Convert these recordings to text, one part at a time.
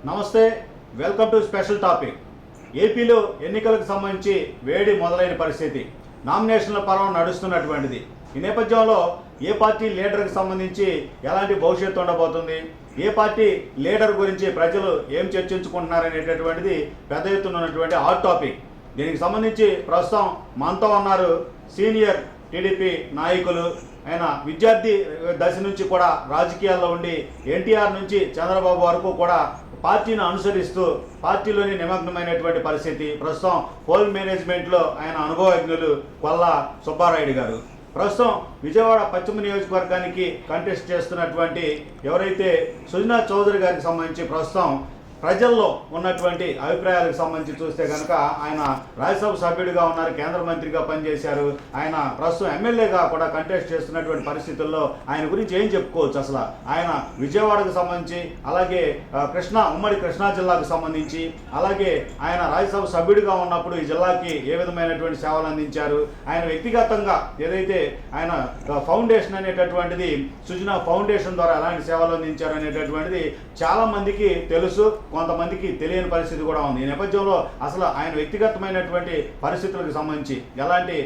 నమస్తే, welcome to special topic. ఏపీలో ఎన్నికలకు సంబంధించి వేడి మొదలైన పరిస్థితి, నామినేషన్ల పర్వం నడుస్తున్నటువంటిది. ఈ నేపథ్యంలో ఏ పార్టీ లీడర్కి సంబంధించి ఎలాంటి భవిష్యత్తు ఉండబోతుంది, ఏ పార్టీ లీడర్ గురించి ప్రజలు ఏం చర్చించుకుంటున్నారనేటటువంటిది పెద్ద ఎత్తున ఉన్నటువంటి హాట్ టాపిక్. దీనికి సంబంధించి ప్రస్తుతం మనతో ఉన్నారు సీనియర్ టీడీపీ నాయకులు. ఆయన విద్యార్థి దశ నుంచి కూడా రాజకీయాల్లో ఉండి ఎన్టీఆర్ నుంచి చంద్రబాబు వరకు కూడా పార్టీని అనుసరిస్తూ పార్టీలోని నిమగ్నమైనటువంటి పరిస్థితి. ప్రస్తుతం పోల్ మేనేజ్మెంట్లో ఆయన అనుభవజ్ఞులు కొల్లా సుబ్బారాయుడు గారు. ప్రస్తుతం విజయవాడ పశ్చిమ నియోజకవర్గానికి కంటెస్ట్ చేస్తున్నటువంటి ఎవరైతే సుజనా చౌదరి గారికి సంబంధించి ప్రస్తుతం ప్రజల్లో ఉన్నటువంటి అభిప్రాయాలకు సంబంధించి చూస్తే కనుక ఆయన రాజ్యసభ సభ్యుడిగా ఉన్నారు, కేంద్ర మంత్రిగా పనిచేశారు. ఆయన ప్రస్తుతం ఎమ్మెల్యేగా కూడా కంటెస్ట్ చేస్తున్నటువంటి పరిస్థితుల్లో ఆయన గురించి ఏం చెప్పుకోవచ్చు? అసలు ఆయన విజయవాడకు సంబంధించి, అలాగే ఉమ్మడి కృష్ణా జిల్లాకు సంబంధించి, అలాగే ఆయన రాజ్యసభ సభ్యుడిగా ఉన్నప్పుడు ఈ జిల్లాకి ఏ విధమైనటువంటి సేవలు అందించారు, ఆయన వ్యక్తిగతంగా ఏదైతే ఆయన ఫౌండేషన్ అనేటటువంటిది సుజనా ఫౌండేషన్ ద్వారా ఎలాంటి సేవలు అందించారు అనేటటువంటిది చాలా మందికి తెలుసు, కొంతమందికి తెలియని పరిస్థితి కూడా ఉంది. ఈ నేపథ్యంలో అసలు ఆయన వ్యక్తిగతమైనటువంటి పరిస్థితులకు సంబంధించి ఎలాంటి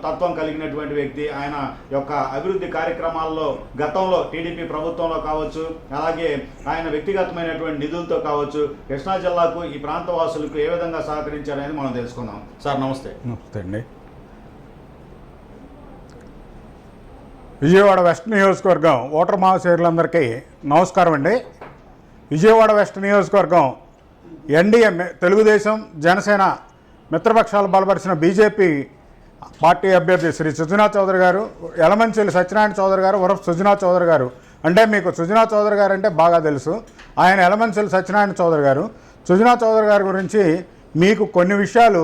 తత్వం కలిగినటువంటి వ్యక్తి, ఆయన యొక్క అభివృద్ధి కార్యక్రమాల్లో గతంలో టీడీపీ ప్రభుత్వంలో కావచ్చు, అలాగే ఆయన వ్యక్తిగతమైనటువంటి నిధులతో కావచ్చు కృష్ణా జిల్లాకు ఈ ప్రాంత వాసులకు ఏ విధంగా సహకరించారనేది మనం తెలుసుకుందాం. సార్ నమస్తే. నమస్తే అండి. విజయవాడ వెస్ట్ నియోజకవర్గం ఓటర్ మహాశయులందరికీ నమస్కారం అండి. విజయవాడ వెస్ట్ నియోజకవర్గం ఎన్డీఏ తెలుగుదేశం జనసేన మిత్రపక్షాలు బలపరిచిన బీజేపీ పార్టీ అభ్యర్థి శ్రీ సుజనా చౌదరి గారు, యలమంచిలి సత్యనారాయణ చౌదరి గారు ఉరఫ్ సుజనా చౌదరి గారు. అంటే మీకు సుజనా చౌదరి గారు అంటే బాగా తెలుసు, ఆయన యలమంచిలి సత్యనారాయణ చౌదరి గారు. సుజనా చౌదరి గారి గురించి మీకు కొన్ని విషయాలు,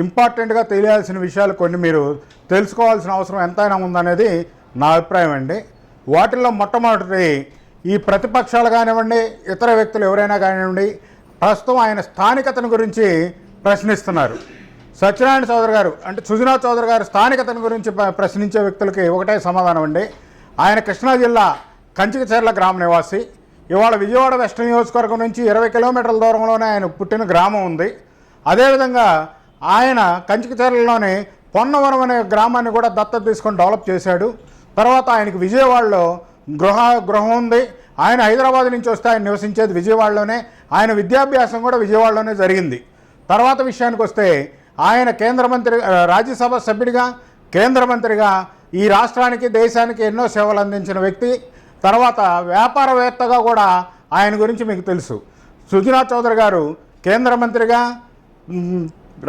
ఇంపార్టెంట్గా తెలియాల్సిన విషయాలు కొన్ని మీరు తెలుసుకోవాల్సిన అవసరం ఎంతైనా ఉందనేది నా అభిప్రాయం అండి. వాటిల్లో మొట్టమొదటి, ఈ ప్రతిపక్షాలు కానివ్వండి, ఇతర వ్యక్తులు ఎవరైనా కానివ్వండి, ప్రస్తుతం ఆయన స్థానికతను గురించి ప్రశ్నిస్తున్నారు. సత్యనారాయణ చౌదరి గారు అంటే సుజనా చౌదరి గారు స్థానికతను గురించి ప్రశ్నించే వ్యక్తులకి ఒకటే సమాధానం అండి. ఆయన కృష్ణా జిల్లా కంచికచెర్ల గ్రామ నివాసి. ఇవాళ విజయవాడ వెస్ట్ నియోజకవర్గం నుంచి 20 కిలోమీటర్ల దూరంలోనే ఆయన పుట్టిన గ్రామం ఉంది. అదేవిధంగా ఆయన కంచికచెర్లలోని పొన్నవరం అనే గ్రామాన్ని కూడా దత్తత తీసుకొని డెవలప్ చేశాడు. తర్వాత ఆయనకి విజయవాడలో గృహం ఉంది. ఆయన హైదరాబాద్ నుంచి వస్తే ఆయన నివసించేది విజయవాడలోనే. ఆయన విద్యాభ్యాసం కూడా విజయవాడలోనే జరిగింది. తర్వాత విషయానికి వస్తే ఆయన రాజ్యసభ సభ్యుడిగా, కేంద్ర మంత్రిగా ఈ రాష్ట్రానికి దేశానికి ఎన్నో సేవలు అందించిన వ్యక్తి. తర్వాత వ్యాపారవేత్తగా కూడా ఆయన గురించి మీకు తెలుసు. సుజనా చౌదరి గారు కేంద్ర మంత్రిగా,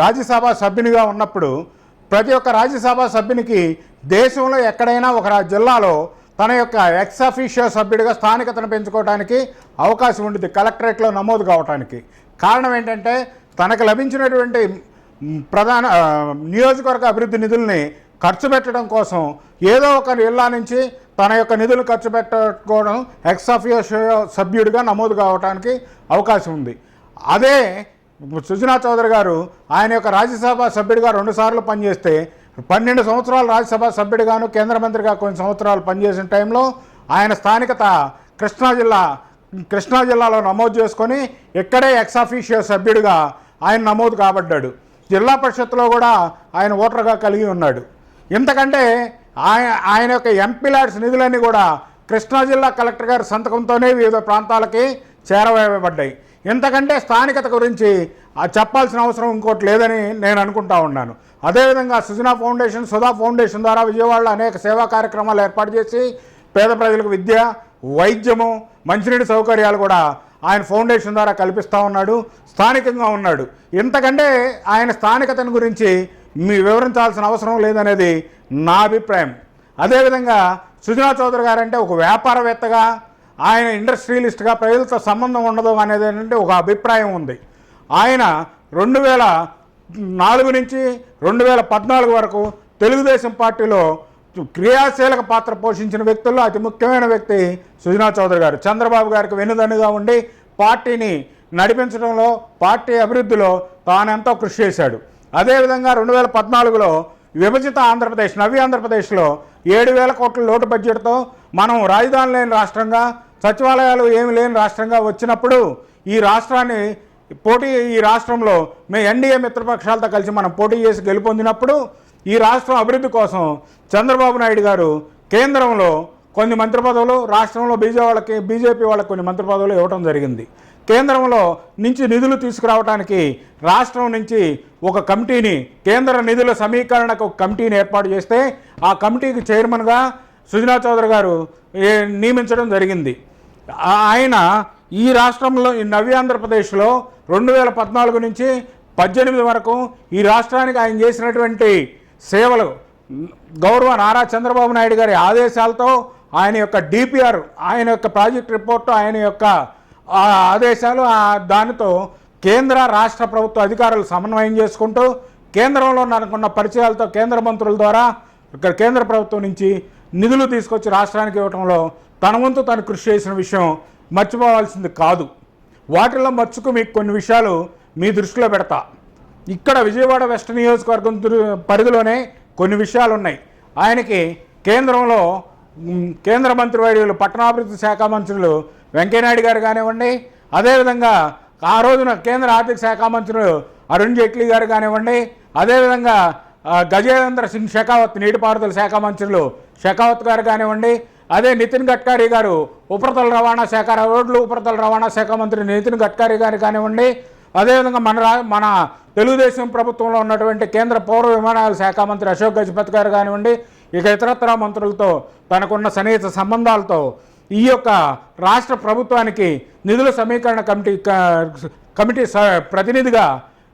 రాజ్యసభ సభ్యునిగా ఉన్నప్పుడు ప్రతి ఒక్క రాజ్యసభ సభ్యునికి దేశంలో ఎక్కడైనా ఒక జిల్లాలో తన యొక్క ఎక్స్ అఫీషియో సభ్యుడిగా స్థానికతను పెంచుకోవడానికి అవకాశం ఉంటుంది, కలెక్టరేట్లో నమోదు కావడానికి. కారణం ఏంటంటే తనకు లభించినటువంటి ప్రధాన నియోజకవర్గ అభివృద్ధి నిధుల్ని ఖర్చు పెట్టడం కోసం ఏదో ఒక జిల్లా నుంచి తన యొక్క నిధులు ఖర్చు పెట్టుకోవడం, ఎక్స్ అఫీషియో సభ్యుడిగా నమోదు కావడానికి అవకాశం ఉంది. అదే సుజనా చౌదరి గారు ఆయన యొక్క రాజ్యసభ సభ్యుడిగా 2 సార్లు పనిచేస్తే 12 సంవత్సరాలు రాజ్యసభ సభ్యుడిగాను, కేంద్ర మంత్రిగా కొన్ని సంవత్సరాలు పనిచేసిన టైంలో ఆయన స్థానికత కృష్ణా జిల్లాలో నమోదు చేసుకొని ఇక్కడే ఎక్స్ అఫీషియో సభ్యుడిగా ఆయన నమోదు కాబడ్డాడు. జిల్లా పరిషత్తులో కూడా ఆయన ఓటర్గా కలిగి ఉన్నాడు. ఇంతకంటే ఆయన యొక్క ఎంపీ ల్యాడ్స్ నిధులన్నీ కూడా కృష్ణా జిల్లా కలెక్టర్ గారి సంతకంతోనే వివిధ ప్రాంతాలకి చేరవేయబడ్డాయి. ఇంతకంటే స్థానికత గురించి చెప్పాల్సిన అవసరం ఇంకోటి లేదని నేను అనుకుంటా ఉన్నాను. అదేవిధంగా సుజనా ఫౌండేషన్, సుధా ఫౌండేషన్ ద్వారా విజయవాడలో అనేక సేవా కార్యక్రమాలు ఏర్పాటు చేసి పేద ప్రజలకు విద్య, వైద్యము, మంచినీటి సౌకర్యాలు కూడా ఆయన ఫౌండేషన్ ద్వారా కల్పిస్తూ ఉన్నాడు, స్థానికంగా ఉన్నాడు. ఇంతకంటే ఆయన స్థానికతను గురించి మీ వివరించాల్సిన అవసరం లేదనేది నా అభిప్రాయం. అదేవిధంగా సుజనా చౌదరి గారంటే ఒక వ్యాపారవేత్తగా, ఆయన ఇండస్ట్రియలిస్ట్గా ప్రజలతో సంబంధం ఉండదు అనేది ఏంటంటే ఒక అభిప్రాయం ఉంది. ఆయన 2004 నుంచి 2014 వరకు తెలుగుదేశం పార్టీలో క్రియాశీలక పాత్ర పోషించిన వ్యక్తుల్లో అతి ముఖ్యమైన వ్యక్తి సుజనా చౌదరి గారు. చంద్రబాబు గారికి వెన్నుదన్నుగా ఉండి పార్టీని నడిపించడంలో, పార్టీ అభివృద్ధిలో తానెంతో కృషి చేశాడు. అదేవిధంగా 2014లో విభజిత ఆంధ్రప్రదేశ్, నవ్య ఆంధ్రప్రదేశ్లో 7,000 కోట్ల లోటు బడ్జెట్తో మనం రాజధాని లేని రాష్ట్రంగా, సచివాలయాలు ఏమి లేని రాష్ట్రంగా వచ్చినప్పుడు ఈ రాష్ట్రాన్ని ఈ రాష్ట్రంలో మేము ఎన్డీఏ మిత్రపక్షాలతో కలిసి మనం పోటీ చేసి గెలుపొందినప్పుడు ఈ రాష్ట్రం అభివృద్ధి కోసం చంద్రబాబు నాయుడు గారు కేంద్రంలో కొన్ని మంత్రి పదవులు, రాష్ట్రంలో బీజేపీ వాళ్ళకి కొన్ని మంత్రి పదవులు ఇవ్వడం జరిగింది. కేంద్రంలో నుంచి నిధులు తీసుకురావడానికి రాష్ట్రం నుంచి ఒక కమిటీని, కేంద్ర నిధుల సమీకరణకు ఒక కమిటీని ఏర్పాటు చేస్తే ఆ కమిటీకి చైర్మన్గా సుజనా చౌదరి గారు నియమించడం జరిగింది. ఆయన ఈ రాష్ట్రంలో ఈ నవ్యాంధ్రప్రదేశ్లో 2014 నుంచి 18 వరకు ఈ రాష్ట్రానికి ఆయన చేసినటువంటి సేవలు గౌరవ నారా చంద్రబాబు నాయుడు గారి ఆదేశాలతో ఆయన యొక్క డిపిఆర్, ఆయన యొక్క ప్రాజెక్ట్ రిపోర్టు, ఆయన యొక్క ఆదేశాలు, దానితో కేంద్ర రాష్ట్ర ప్రభుత్వ అధికారులు సమన్వయం చేసుకుంటూ కేంద్రంలో మనకున్న పరిచయాలతో కేంద్ర మంత్రుల ద్వారా ఇక్కడ కేంద్ర ప్రభుత్వం నుంచి నిధులు తీసుకొచ్చి రాష్ట్రానికి ఇవ్వడంలో తన వంతు తను కృషి చేసిన విషయం మర్చిపోవాల్సింది కాదు. వాటిల్లో మర్చుకు మీకు కొన్ని విషయాలు మీ దృష్టిలో పెడతా. ఇక్కడ విజయవాడ వెస్ట్ నియోజకవర్గం పరిధిలోనే కొన్ని విషయాలు ఉన్నాయి. ఆయనకి కేంద్రంలో కేంద్ర మంత్రివర్యులు పట్టణాభివృద్ధి శాఖ మంత్రులు వెంకయ్యనాయుడు గారు కానివ్వండి, అదేవిధంగా ఆ రోజున కేంద్ర ఆర్థిక శాఖ మంత్రులు అరుణ్ జైట్లీ గారు కానివ్వండి, అదేవిధంగా గజేంద్ర సింగ్ షెకావత్ నీటిపారుదల శాఖ మంత్రులు షెకావత్ గారు కానివ్వండి, అదే నితిన్ గడ్కరీ గారు ఉపరితల రవాణా శాఖ, రోడ్లు ఉపరితల రవాణా శాఖ మంత్రి నితిన్ గడ్కరీ గారు కానివ్వండి, అదేవిధంగా మన తెలుగుదేశం ప్రభుత్వంలో ఉన్నటువంటి కేంద్ర పౌర విమానాల శాఖ మంత్రి అశోక్ గజపతి గారు కానివ్వండి, ఇక ఇతరత్ర మంత్రులతో తనకున్న సన్నిహిత సంబంధాలతో ఈ యొక్క రాష్ట్ర ప్రభుత్వానికి నిధుల సమీకరణ కమిటీ ప్రతినిధిగా,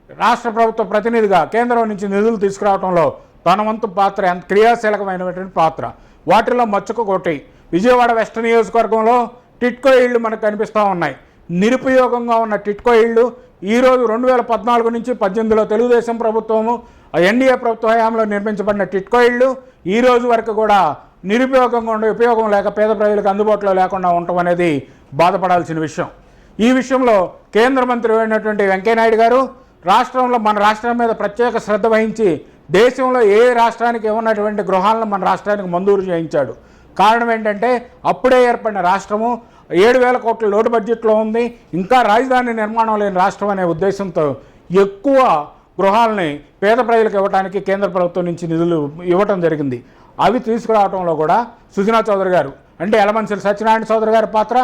రాష్ట్ర ప్రభుత్వ ప్రతినిధిగా కేంద్రం నుంచి నిధులు తీసుకురావడంలో తన వంతు పాత్ర ఎంత క్రియాశీలకమైనటువంటి పాత్ర. వాటిలో మచ్చుకోటి విజయవాడ వెస్ట్ నియోజకవర్గంలో టిట్కో ఇళ్ళు మనకు కనిపిస్తూ ఉన్నాయి. నిరుపయోగంగా ఉన్న టిట్కో ఇళ్ళు ఈరోజు 2014 నుంచి 18లో తెలుగుదేశం ప్రభుత్వము ఎన్డీఏ ప్రభుత్వ హయాంలో నిర్మించబడిన టిట్కో ఇళ్ళు ఈ రోజు వరకు కూడా నిరుపయోగంగా ఉండే, ఉపయోగం లేక పేద ప్రజలకు అందుబాటులో లేకుండా ఉండటం అనేది బాధపడాల్సిన విషయం. ఈ విషయంలో కేంద్ర మంత్రి అయినటువంటి వెంకయ్యనాయుడు గారు రాష్ట్రంలో మన రాష్ట్రం మీద ప్రత్యేక శ్రద్ధ వహించి దేశంలో ఏ రాష్ట్రానికి ఉన్నటువంటి గృహాలను మన రాష్ట్రానికి మంజూరు చేయించాడు. కారణం ఏంటంటే అప్పుడే ఏర్పడిన రాష్ట్రము 7,000 కోట్ల లోటు బడ్జెట్లో ఉంది, ఇంకా రాజధాని నిర్మాణం లేని రాష్ట్రం అనే ఉద్దేశంతో ఎక్కువ గృహాలని పేద ప్రజలకు ఇవ్వడానికి కేంద్ర ప్రభుత్వం నుంచి నిధులు ఇవ్వటం జరిగింది. అవి తీసుకురావడంలో కూడా సుజనా చౌదరి గారు అంటే యలమంచిలి సత్యనారాయణ చౌదరి గారి పాత్ర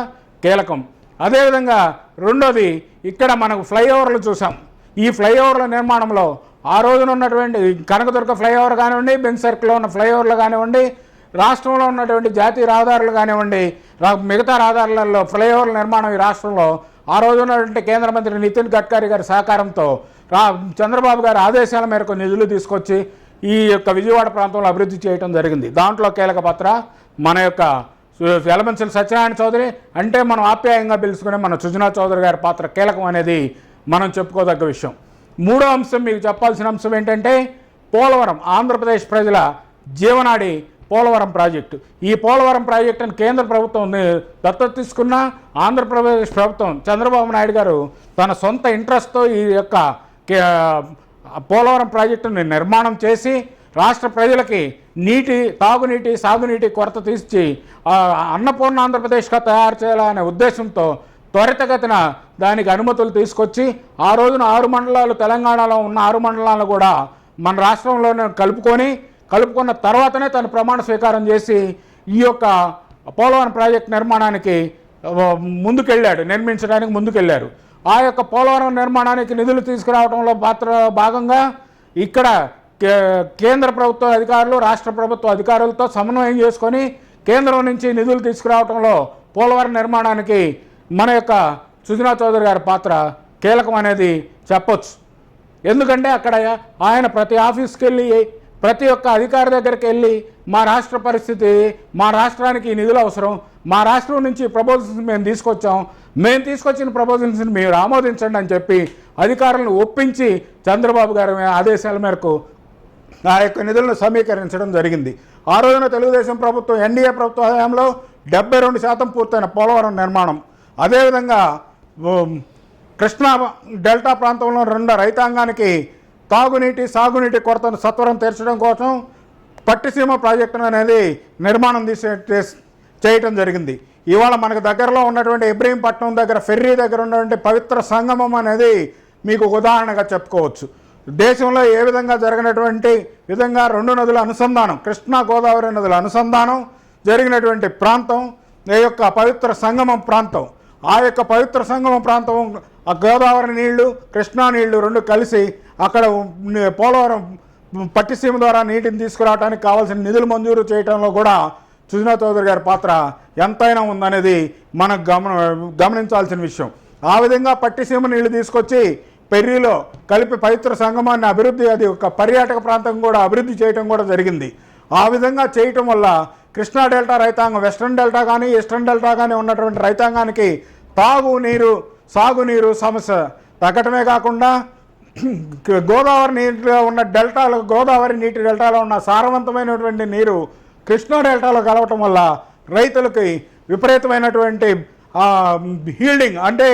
కీలకం. అదేవిధంగా రెండోది, ఇక్కడ మనకు ఫ్లైఓవర్లు చూసాం. ఈ ఫ్లైఓవర్ల నిర్మాణంలో ఆ రోజున ఉన్నటువంటి కనకదుర్గ ఫ్లైఓవర్ కానివ్వండి, బెంజ్ సర్కిల్లో ఉన్న ఫ్లైఓవర్లు కానివ్వండి, రాష్ట్రంలో ఉన్నటువంటి జాతీయ రహదారులు కానివ్వండి, మిగతా రహదారులలో ఫ్లైఓవర్ల నిర్మాణం ఈ రాష్ట్రంలో ఆ రోజు ఉన్నటువంటి కేంద్ర మంత్రి నితిన్ గడ్కరీ గారి సహకారంతో చంద్రబాబు గారి ఆదేశాల మేరకు నిధులు తీసుకొచ్చి ఈ యొక్క విజయవాడ ప్రాంతంలో అభివృద్ధి చేయడం జరిగింది. దాంట్లో కీలక పాత్ర మన యొక్క యలమంచిలి సత్యనారాయణ చౌదరి, అంటే మనం ఆప్యాయంగా పిలుచుకునే మన సుజనా చౌదరి గారి పాత్ర కీలకం అనేది మనం చెప్పుకోదగ్గ విషయం. మూడో అంశం మీకు చెప్పాల్సిన అంశం ఏంటంటే పోలవరం, ఆంధ్రప్రదేశ్ ప్రజల జీవనాడి పోలవరం ప్రాజెక్టు. ఈ పోలవరం ప్రాజెక్టును కేంద్ర ప్రభుత్వం దత్తత తీసుకున్న ఆంధ్రప్రదేశ్ ప్రభుత్వం చంద్రబాబు నాయుడు గారు తన సొంత ఇంట్రెస్ట్తో ఈ యొక్క పోలవరం ప్రాజెక్టుని నిర్మాణం చేసి రాష్ట్ర ప్రజలకి తాగునీటి సాగునీటి కొరత తీర్చి అన్నపూర్ణ ఆంధ్రప్రదేశ్గా తయారు చేయాలనే ఉద్దేశంతో త్వరితగతిన దానికి అనుమతులు తీసుకొచ్చి ఆ రోజున 6 మండలాలు, తెలంగాణలో ఉన్న 6 మండలాలను కూడా మన రాష్ట్రంలోనే కలుపుకున్న తర్వాతనే తను ప్రమాణ స్వీకారం చేసి ఈ యొక్క పోలవరం ప్రాజెక్ట్ నిర్మాణానికి నిర్మించడానికి ముందుకెళ్ళారు. ఆ యొక్క పోలవరం నిర్మాణానికి నిధులు తీసుకురావడంలో భాగంగా ఇక్కడ కేంద్ర ప్రభుత్వ అధికారులు, రాష్ట్ర ప్రభుత్వ అధికారులతో సమన్వయం చేసుకొని కేంద్రం నుంచి నిధులు తీసుకురావడంలో పోలవరం నిర్మాణానికి మన యొక్క సుజనా చౌదరి గారి పాత్ర కీలకం అనేది చెప్పొచ్చు. ఎందుకంటే అక్కడ ఆయన ప్రతి ఆఫీస్కి వెళ్ళి, ప్రతి ఒక్క అధికారి దగ్గరికి వెళ్ళి మా రాష్ట్ర పరిస్థితి, మా రాష్ట్రానికి నిధులు అవసరం, మా రాష్ట్రం నుంచి ప్రపోజల్స్ మేము తీసుకొచ్చిన ప్రపోజల్స్ని మీరు ఆమోదించండి అని చెప్పి అధికారులను ఒప్పించి చంద్రబాబు గారి ఆదేశాల మేరకు ఆ యొక్క నిధులను సమీకరించడం జరిగింది. ఆ రోజున తెలుగుదేశం ప్రభుత్వం ఎన్డీఏ ప్రభుత్వ హయాంలో 72% పూర్తయిన పోలవరం నిర్మాణం. అదేవిధంగా కృష్ణా డెల్టా ప్రాంతంలో ఉన్న రైతాంగానికి తాగునీటి సాగునీటి కొరతను సత్వరం తీర్చడం కోసం పట్టిసీమ ప్రాజెక్టు అనేది నిర్మాణం చేయటం జరిగింది. ఇవాళ మనకు దగ్గరలో ఉన్నటువంటి ఇబ్రహీంపట్నం దగ్గర ఫెర్రీ దగ్గర ఉన్నటువంటి పవిత్ర సంగమం అనేది మీకు ఉదాహరణగా చెప్పుకోవచ్చు. దేశంలో ఏ విధంగా జరిగినటువంటి విధంగా రెండు నదుల అనుసంధానం, కృష్ణా గోదావరి నదుల అనుసంధానం జరిగినటువంటి ప్రాంతం ఈ యొక్క పవిత్ర సంగమం ప్రాంతం. ఆ యొక్క పవిత్ర సంగమం ప్రాంతం, ఆ గోదావరి నీళ్లు కృష్ణా నీళ్లు రెండు కలిసి అక్కడ పోలవరం పట్టిసీమ ద్వారా నీటిని తీసుకురావడానికి కావాల్సిన నిధులు మంజూరు చేయడంలో కూడా సుజనా చౌదరి గారి పాత్ర ఎంతైనా ఉందనేది మనం గమనించాల్సిన విషయం. ఆ విధంగా పట్టిసీమ నీళ్లు తీసుకొచ్చి పెర్రీలో కలిపి పవిత్ర సంగమాన్ని అభివృద్ధి, అది ఒక పర్యాటక ప్రాంతం కూడా అభివృద్ధి చేయడం కూడా జరిగింది. ఆ విధంగా చేయటం వల్ల కృష్ణా డెల్టా రైతాంగం, వెస్ట్రన్ డెల్టా కానీ ఈస్టర్న్ డెల్టా కానీ ఉన్నటువంటి రైతాంగానికి తాగునీరు సాగునీరు సమస్య తగ్గటమే కాకుండా గోదావరి నీటిలో ఉన్న డెల్టాలో, గోదావరి నీటి డెల్టాలో ఉన్న సారవంతమైనటువంటి నీరు కృష్ణా డెల్టాలో కలవటం వల్ల రైతులకి విపరీతమైనటువంటి హీల్డింగ్, అంటే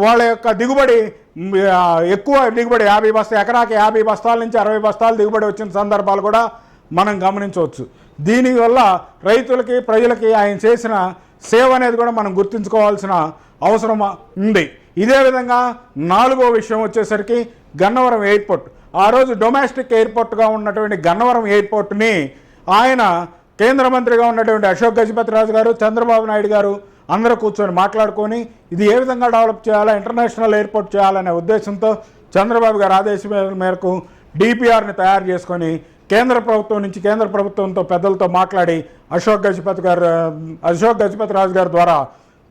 వాళ్ళ యొక్క దిగుబడి ఎక్కువ దిగుబడి, ఎకరాకి 50 బస్తాల నుంచి 60 బస్తాలు దిగుబడి వచ్చిన సందర్భాలు కూడా మనం గమనించవచ్చు. దీనివల్ల రైతులకి ప్రజలకి ఆయన చేసిన సేవ అనేది కూడా మనం గుర్తుంచుకోవాల్సిన అవసరం ఉంది. ఇదే విధంగా 4వ విషయం వచ్చేసరికి గన్నవరం ఎయిర్పోర్ట్. ఆ రోజు డొమెస్టిక్ ఎయిర్పోర్ట్గా ఉన్నటువంటి గన్నవరం ఎయిర్పోర్ట్ని ఆయన కేంద్ర మంత్రిగా ఉన్నటువంటి అశోక్ గజపతిరాజు గారు, చంద్రబాబు నాయుడు గారు అందరూ కూర్చొని మాట్లాడుకొని ఇది ఏ విధంగా డెవలప్ చేయాలా, ఇంటర్నేషనల్ ఎయిర్పోర్ట్ చేయాలనే ఉద్దేశంతో చంద్రబాబు గారు ఆదేశం మేరకు డిపిఆర్ని తయారు చేసుకొని కేంద్ర ప్రభుత్వంతో పెద్దలతో మాట్లాడి అశోక్ గజపతిరాజు గారి ద్వారా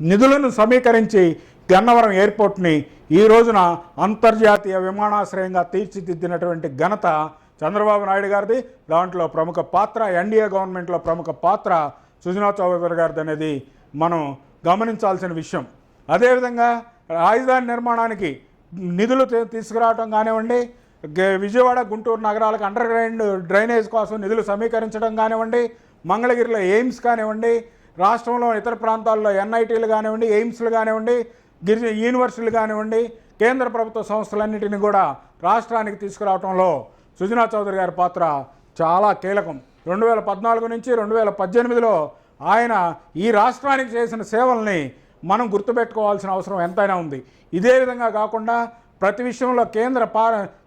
నిధులను సమీకరించి గన్నవరం ఎయిర్పోర్ట్ని ఈ రోజున అంతర్జాతీయ విమానాశ్రయంగా తీర్చిదిద్దినటువంటి ఘనత చంద్రబాబు నాయుడు గారిది. దాంట్లో ప్రముఖ పాత్ర, ఎన్డీఏ గవర్నమెంట్లో ప్రముఖ పాత్ర సుజనా చౌదరి గారిది అనేది మనం గమనించాల్సిన విషయం. అదేవిధంగా రాజధాని నిర్మాణానికి నిధులు తీసుకురావడం కానివ్వండి, విజయవాడ గుంటూరు నగరాలకు అండర్ గ్రౌండ్ డ్రైనేజ్ కోసం నిధులు సమీకరించడం కానివ్వండి, మంగళగిరిలో ఎయిమ్స్ కానివ్వండి, రాష్ట్రంలో ఇతర ప్రాంతాల్లో ఎన్ఐటీలు కానివ్వండి, ఎయిమ్స్లు కానివ్వండి, గిరిజన యూనివర్సిటీలు కానివ్వండి, కేంద్ర ప్రభుత్వ సంస్థలన్నింటినీ కూడా రాష్ట్రానికి తీసుకురావడంలో సుజనా చౌదరి గారి పాత్ర చాలా కీలకం. 2014 నుంచి 2018లో ఆయన ఈ రాష్ట్రానికి చేసిన సేవల్ని మనం గుర్తుపెట్టుకోవాల్సిన అవసరం ఎంతైనా ఉంది. ఇదే విధంగా కాకుండా ప్రతి విషయంలో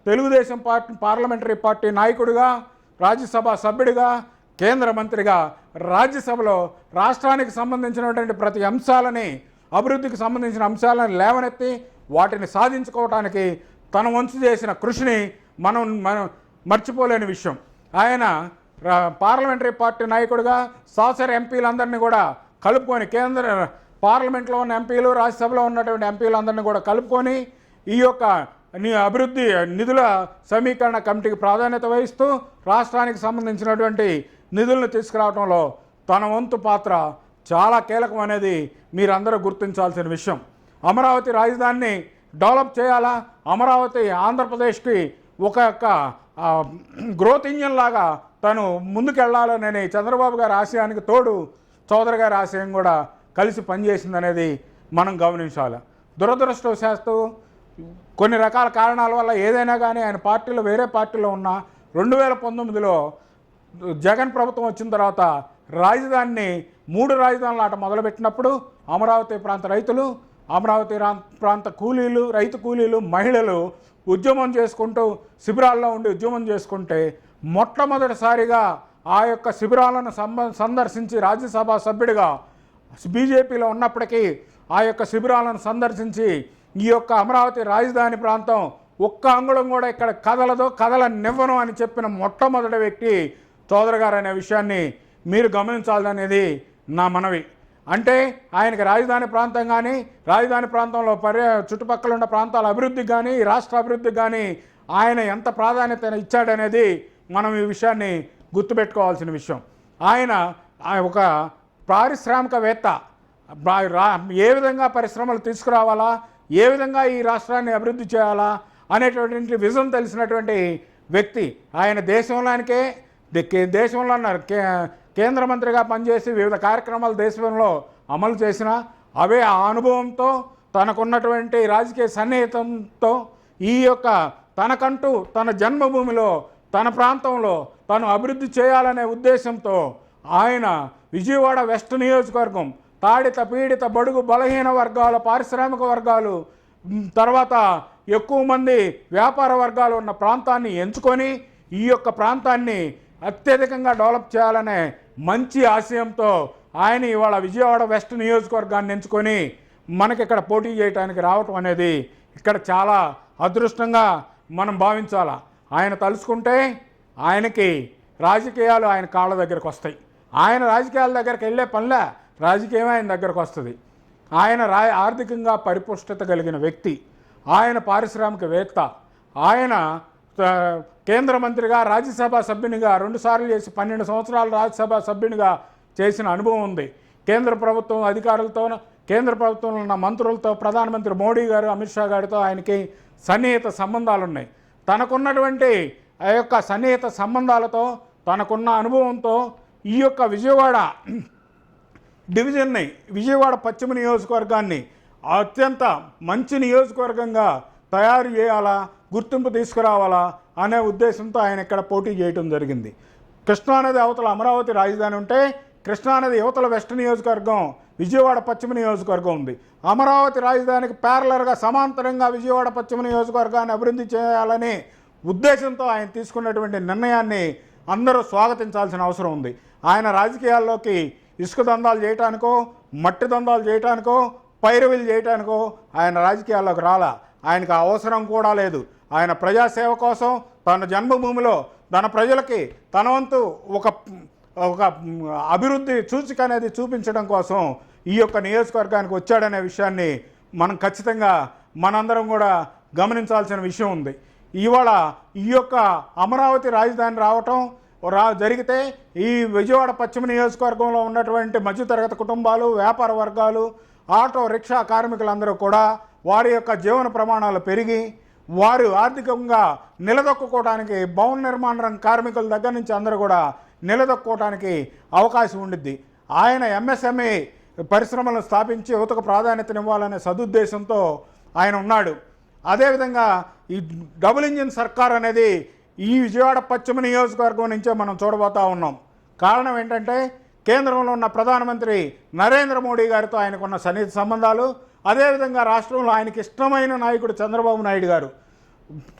తెలుగుదేశం పార్లమెంటరీ పార్టీ నాయకుడిగా, రాజ్యసభ సభ్యుడిగా, కేంద్ర మంత్రిగా రాజ్యసభలో రాష్ట్రానికి సంబంధించినటువంటి ప్రతి అంశాలని, అభివృద్ధికి సంబంధించిన అంశాలను లేవనెత్తి వాటిని సాధించుకోవటానికి తన వంతు చేసిన కృషిని మనం మర్చిపోలేని విషయం. ఆయన పార్లమెంటరీ పార్టీ నాయకుడిగా సహచర ఎంపీలందరినీ కూడా కలుపుకొని, కేంద్ర పార్లమెంట్లో ఉన్న ఎంపీలు, రాజ్యసభలో ఉన్నటువంటి ఎంపీలందరినీ కూడా కలుపుకొని ఈ యొక్క అభివృద్ధి నిధుల సమీకరణ కమిటీకి ప్రాధాన్యత వహిస్తూ రాష్ట్రానికి సంబంధించినటువంటి నిధులను తీసుకురావడంలో తన వంతు పాత్ర చాలా కీలకం అనేది మీరందరూ గుర్తించాల్సిన విషయం. అమరావతి రాజధానిని డెవలప్ చేయాలా, అమరావతి ఆంధ్రప్రదేశ్కి ఒక గ్రోత్ ఇంజిన్ లాగా తను ముందుకెళ్లాలనే చంద్రబాబు గారి ఆశయానికి తోడు చౌదరి గారి ఆశయం కూడా కలిసి పనిచేసిందనేది మనం గమనించాలి. దురదృష్టవశాత్తు కొన్ని రకాల కారణాల వల్ల ఏదైనా కానీ ఆయన పార్టీలో, వేరే పార్టీలో ఉన్న 2019లో జగన్ ప్రభుత్వం వచ్చిన తర్వాత రాజధానిని 3 రాజధానుల ఆట మొదలుపెట్టినప్పుడు అమరావతి ప్రాంత రైతులు, అమరావతి ప్రాంత కూలీలు, రైతు కూలీలు, మహిళలు ఉద్యమం చేసుకుంటూ శిబిరాల్లో ఉండి ఉద్యమం చేసుకుంటే మొట్టమొదటిసారిగా ఆ యొక్క శిబిరాలను సందర్శించి రాజ్యసభ సభ్యుడిగా బీజేపీలో ఉన్నప్పటికీ ఆ యొక్క శిబిరాలను సందర్శించి ఈ యొక్క అమరావతి రాజధాని ప్రాంతం ఒక్క అంగుళం కూడా ఇక్కడ కదలనివ్వను అని చెప్పిన మొట్టమొదటి వ్యక్తి చౌదరి గారు అనే విషయాన్ని మీరు గమనించాలనేది నా మనవి. అంటే ఆయనకి రాజధాని ప్రాంతం కానీ, రాజధాని ప్రాంతంలో చుట్టుపక్కల ఉన్న ప్రాంతాల అభివృద్ధికి కానీ, రాష్ట్ర అభివృద్ధికి కానీ ఆయన ఎంత ప్రాధాన్యత ఇచ్చాడనేది మనం ఈ విషయాన్ని గుర్తుపెట్టుకోవాల్సిన విషయం. ఆయన ఒక పారిశ్రామికవేత్త, ఏ విధంగా పరిశ్రమలు తీసుకురావాలా, ఏ విధంగా ఈ రాష్ట్రాన్ని అభివృద్ధి చేయాలా అనేటువంటి విజన్ తెలిసినటువంటి వ్యక్తి. ఆయన దేశంలో కేంద్ర మంత్రిగా పనిచేసి వివిధ కార్యక్రమాలు దేశంలో అమలు చేసిన అవే ఆ అనుభవంతో, తనకున్నటువంటి రాజకీయ సన్నిహితంతో ఈ యొక్క తనకంటూ తన జన్మభూమిలో, తన ప్రాంతంలో తను అభివృద్ధి చేయాలనే ఉద్దేశంతో ఆయన విజయవాడ వెస్ట్ నియోజకవర్గం తాడిత పీడిత బడుగు బలహీన వర్గాల పారిశ్రామిక వర్గాలు తర్వాత ఎక్కువ మంది వ్యాపార వర్గాలు ఉన్న ప్రాంతాన్ని ఎంచుకొని ఈ యొక్క ప్రాంతాన్ని అత్యధికంగా డెవలప్ చేయాలనే మంచి ఆశయంతో ఆయన ఇవాళ విజయవాడ వెస్ట్ నియోజకవర్గాన్ని ఎంచుకొని మనకి ఇక్కడ పోటీ చేయడానికి రావటం అనేది ఇక్కడ చాలా అదృష్టంగా మనం భావించాలా. ఆయన తలుచుకుంటే ఆయనకి రాజకీయాలు ఆయన కాళ్ళ దగ్గరకు వస్తాయి. ఆయన రాజకీయాల దగ్గరికి వెళ్ళే పనిలే, రాజకీయం ఆయన దగ్గరకు వస్తుంది. ఆయన ఆర్థికంగా పరిపుష్టత కలిగిన వ్యక్తి, ఆయన పారిశ్రామికవేత్త, ఆయన కేంద్ర మంత్రిగా రాజ్యసభ సభ్యునిగా 2 సార్లు చేసి 12 సంవత్సరాలు రాజ్యసభ సభ్యునిగా చేసిన అనుభవం ఉంది. కేంద్ర ప్రభుత్వం అధికారులతో, కేంద్ర ప్రభుత్వంలో ఉన్న మంత్రులతో, ప్రధానమంత్రి మోడీ గారు, అమిత్ షా గారితో ఆయనకి సన్నిహిత సంబంధాలు ఉన్నాయి. తనకున్నటువంటి ఆ యొక్క సన్నిహిత సంబంధాలతో, తనకున్న అనుభవంతో ఈ యొక్క విజయవాడ డివిజన్ని, విజయవాడ పశ్చిమ నియోజకవర్గాన్ని అత్యంత మంచి నియోజకవర్గంగా తయారు చేయాలా, గుర్తింపు తీసుకురావాలా అనే ఉద్దేశంతో ఆయన ఇక్కడ పోటీ చేయడం జరిగింది. కృష్ణానది అవతల అమరావతి రాజధాని ఉంటే, కృష్ణానది యువతల వెస్ట్ నియోజకవర్గం, విజయవాడ పశ్చిమ నియోజకవర్గం ఉంది. అమరావతి రాజధానికి ప్యారలర్గా సమాంతరంగా విజయవాడ పశ్చిమ నియోజకవర్గాన్ని అభివృద్ధి చేయాలని ఉద్దేశంతో ఆయన తీసుకున్నటువంటి నిర్ణయాన్ని అందరూ స్వాగతించాల్సిన అవసరం ఉంది. ఆయన రాజకీయాల్లోకి ఇసుక దందాలు చేయటానికో, మట్టి దందాలు చేయటానికో, పైరవీలు చేయటానికో ఆయన రాజకీయాల్లోకి రాలా. ఆయనకు అవసరం కూడా లేదు. ఆయన ప్రజాసేవ కోసం తన జన్మభూమిలో తన ప్రజలకి తన వంతు ఒక అభివృద్ధి సూచిక అనేది చూపించడం కోసం ఈ యొక్క నియోజకవర్గానికి వచ్చాడనే విషయాన్ని మనం ఖచ్చితంగా మనందరం కూడా గమనించాల్సిన విషయం ఉంది. ఇవాళ ఈ యొక్క అమరావతి రాజధాని రావటం జరిగితే ఈ విజయవాడ పశ్చిమ నియోజకవర్గంలో ఉన్నటువంటి మధ్యతరగతి కుటుంబాలు, వ్యాపార వర్గాలు, ఆటో రిక్షా కార్మికులందరూ కూడా వారి యొక్క జీవన ప్రమాణాలు పెరిగి వారు ఆర్థికంగా నిలదొక్కుకోవడానికి, భవన నిర్మాణ రంగ కార్మికుల దగ్గర నుంచి అందరూ కూడా నిలదొక్కుకోవడానికి అవకాశం ఉండిద్ది. ఆయన ఎంఎస్ఎంఈ పరిశ్రమలను స్థాపించి యువతకు ప్రాధాన్యతనివ్వాలనే సదుద్దేశంతో ఆయన ఉన్నాడు. అదేవిధంగా ఈ డబుల్ ఇంజిన్ సర్కార్ అనేది ఈ విజయవాడ పశ్చిమ నియోజకవర్గం నుంచే మనం చూడబోతూ ఉన్నాం. కారణం ఏంటంటే కేంద్రంలో ఉన్న ప్రధానమంత్రి నరేంద్ర మోడీ గారితో ఆయనకున్న సన్నిహిత సంబంధాలు, అదేవిధంగా రాష్ట్రంలో ఆయనకి ఇష్టమైన నాయకుడు చంద్రబాబు నాయుడు గారు.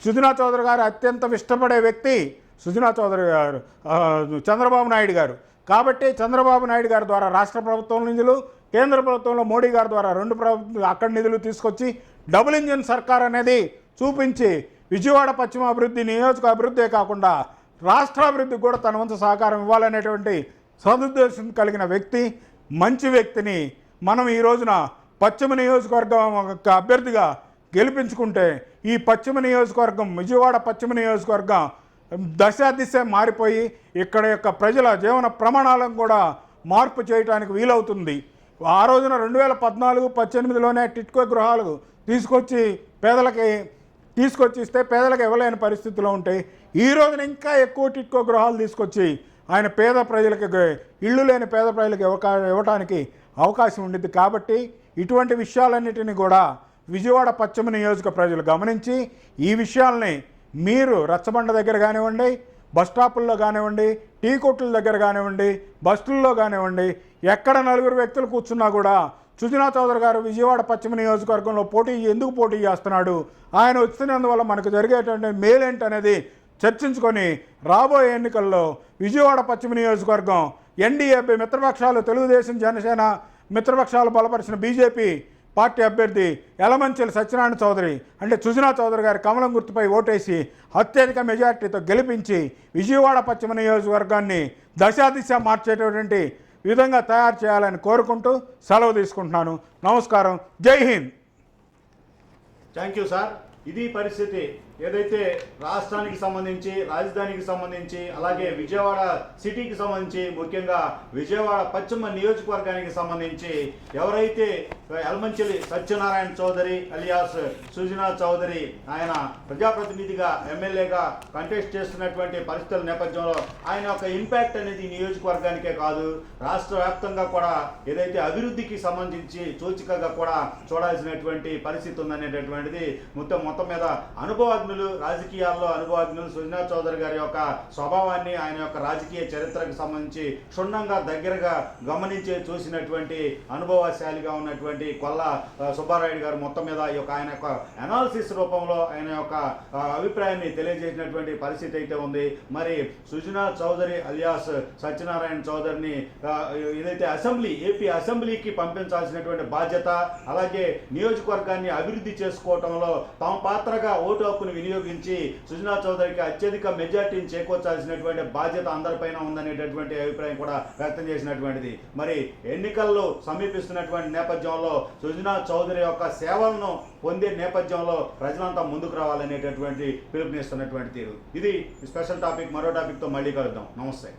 సుజనా చౌదరి గారు అత్యంత ఇష్టపడే వ్యక్తి సుజనా చౌదరి గారు, చంద్రబాబు నాయుడు గారు. కాబట్టి చంద్రబాబు నాయుడు గారి ద్వారా రాష్ట్ర ప్రభుత్వం నిధులు, కేంద్ర ప్రభుత్వంలో మోడీ గారి ద్వారా 2 అక్కడి నిధులు తీసుకొచ్చి డబుల్ ఇంజిన్ సర్కార్ అనేది చూపించి విజయవాడ పశ్చిమ అభివృద్ధి, నియోజక అభివృద్ధే కాకుండా రాష్ట్రాభివృద్ధికి కూడా తన వంతు సహకారం ఇవ్వాలనేటువంటి సదుద్దేశం కలిగిన వ్యక్తి, మంచి వ్యక్తిని మనం ఈ రోజున పశ్చిమ నియోజకవర్గం అభ్యర్థిగా గెలిపించుకుంటే ఈ పశ్చిమ నియోజకవర్గం, విజయవాడ పశ్చిమ నియోజకవర్గం దిశ మారిపోయి ఇక్కడ యొక్క ప్రజల జీవన ప్రమాణాలను కూడా మార్పు చేయడానికి వీలవుతుంది. ఆ రోజున 2014-18లోనే టిట్కో గృహాలు తీసుకొచ్చి ఇస్తే పేదలకు ఇవ్వలేని పరిస్థితిలో ఉంటాయి. ఈ రోజున ఇంకా ఎక్కువ టిట్కో గృహాలు తీసుకొచ్చి ఆయన పేద ప్రజలకి, ఇళ్ళు లేని పేద ప్రజలకు ఇవ్వటానికి అవకాశం ఉండిద్ది. కాబట్టి ఇటువంటి విషయాలన్నిటినీ కూడా విజయవాడ పశ్చిమ నియోజక ప్రజలు గమనించి ఈ విషయాల్ని మీరు రచ్చబండ దగ్గర కానివ్వండి, బస్ స్టాపుల్లో కానివ్వండి, టీ కొట్ల దగ్గర కానివ్వండి, బస్సుల్లో కానివ్వండి, ఎక్కడ 4 వ్యక్తులు కూర్చున్నా కూడా సుజనా చౌదరి గారు విజయవాడ పశ్చిమ నియోజకవర్గంలో ఎందుకు పోటీ చేస్తున్నాడు, ఆయన వచ్చినందువల్ల మనకు జరిగేటువంటి మేలేంటనేది చర్చించుకొని రాబోయే ఎన్నికల్లో విజయవాడ పశ్చిమ నియోజకవర్గం ఎన్డీఏ మిత్రపక్షాలు, తెలుగుదేశం, జనసేన మిత్రపక్షాలు బలపరిచిన బీజేపీ పార్టీ అభ్యర్థి యలమంచిలి సత్యనారాయణ చౌదరి అంటే సుజనా చౌదరి గారి కమలం గుర్తుపై ఓటేసి అత్యధిక మెజార్టీతో గెలిపించి విజయవాడ పశ్చిమ నియోజకవర్గాన్ని దశ మార్చేటటువంటి విధంగా తయారు చేయాలని కోరుకుంటూ సెలవు తీసుకుంటున్నాను. నమస్కారం. జై హింద్. Thank you sir. ఇది పరిస్థితి. ఏదైతే రాష్ట్రానికి సంబంధించి, రాజధానికి సంబంధించి, అలాగే విజయవాడ సిటీకి సంబంధించి, ముఖ్యంగా విజయవాడ పశ్చిమ నియోజకవర్గానికి సంబంధించి ఎవరైతే యలమంచిలి సత్యనారాయణ చౌదరి అలియాస్ సుజనా చౌదరి ఆయన ప్రజాప్రతినిధిగా, ఎమ్మెల్యేగా కంటెస్ట్ చేస్తున్నటువంటి పరిస్థితుల నేపథ్యంలో ఆయన యొక్క ఇంపాక్ట్ అనేది నియోజకవర్గానికే కాదు, రాష్ట్ర వ్యాప్తంగా కూడా ఏదైతే అభివృద్ధికి సంబంధించి సూచికగా కూడా చూడాల్సినటువంటి పరిస్థితి ఉందనేటటువంటిది మొత్తం మొత్తం మీద అనుభవజ్ఞులు, రాజకీయాల్లో అనుభవజ్ఞులు సుజనా చౌదరి గారి యొక్క స్వభావాన్ని, ఆయన యొక్క రాజకీయ చరిత్రకు సంబంధించి క్షుణ్ణంగా దగ్గరగా గమనించి చూసినటువంటి అనుభవశాలిగా ఉన్నటువంటి కొల్లా సుబ్బారాయుడు గారు మొత్తం మీద ఈ యొక్క ఆయన యొక్క అనాలిసిస్ రూపంలో ఆయన యొక్క అభిప్రాయాన్ని తెలియజేసినటువంటి పరిస్థితి అయితే ఉంది. మరి సుజనా చౌదరి అలియాస్ సత్యనారాయణ చౌదరిని ఏదైతే ఏపీ అసెంబ్లీకి పంపించాల్సినటువంటి బాధ్యత, అలాగే నియోజకవర్గాన్ని అభివృద్ధి చేసుకోవటంలో తమ పాత్రగా ఓటు హక్కును వినియోగించి సుజనా చౌదరికి అత్యధిక మెజార్టీని చేకూర్చాల్సినటువంటి బాధ్యత అందరిపైన ఉందనేటటువంటి అభిప్రాయం కూడా వ్యక్తం చేసినటువంటిది. మరి ఎన్నికల్లో సమీపిస్తున్నటువంటి నేపథ్యంలో సుజనా చౌదరి యొక్క సేవలను పొందే నేపథ్యంలో ప్రజలంతా ముందుకు రావాలనేటటువంటి పిలుపునిస్తున్నటువంటి తీరు. ఇది స్పెషల్ టాపిక్. మరో టాపిక్తో మళ్ళీ కలుద్దాం. నమస్తే.